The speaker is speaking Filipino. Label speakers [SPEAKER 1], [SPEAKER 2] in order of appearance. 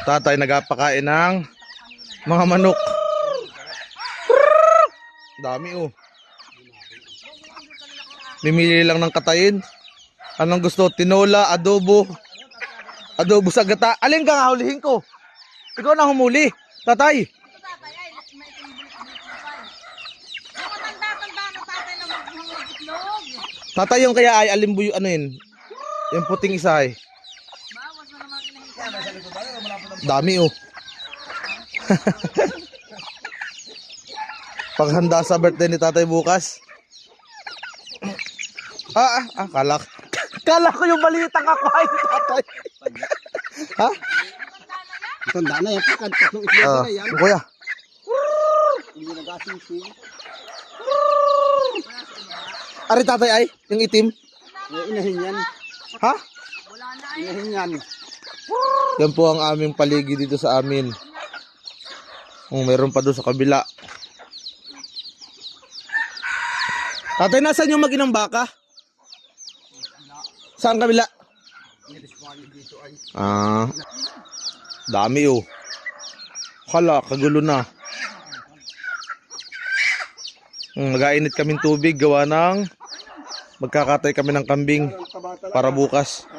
[SPEAKER 1] Tatay nagapakain ng mga manok. Dami oh. Mimili lang ng katayin. Anong gusto? Tinola, adobo. Adobo sa gata. Alin ka nga hulihin ko? Ikaw na humuli. Tatay. Tatay yung kaya ay alimbuyo ano yun? Yung puting isa ay. Dami oh. Paghanda sa birthday ni tatay bukas. Kala ko yung balitang ako ay tatay. Ha?
[SPEAKER 2] Tanda na yan. Tatlong itlog na yan.
[SPEAKER 1] Kuya.
[SPEAKER 2] Hindi nag-asing-sing.
[SPEAKER 1] Ari tatay ay, yung itim.
[SPEAKER 2] Inahin yan.
[SPEAKER 1] Ha?
[SPEAKER 2] Inahin yan.
[SPEAKER 1] Yan po ang aming paligid dito sa amin. Meron pa doon sa kabila. Tatay, nasan yung mag-inang baka? Saan kabila? Dami oh. Hala, kagulo na. Nag-ainit kaming tubig gawa ng magkakatay kami ng kambing para bukas.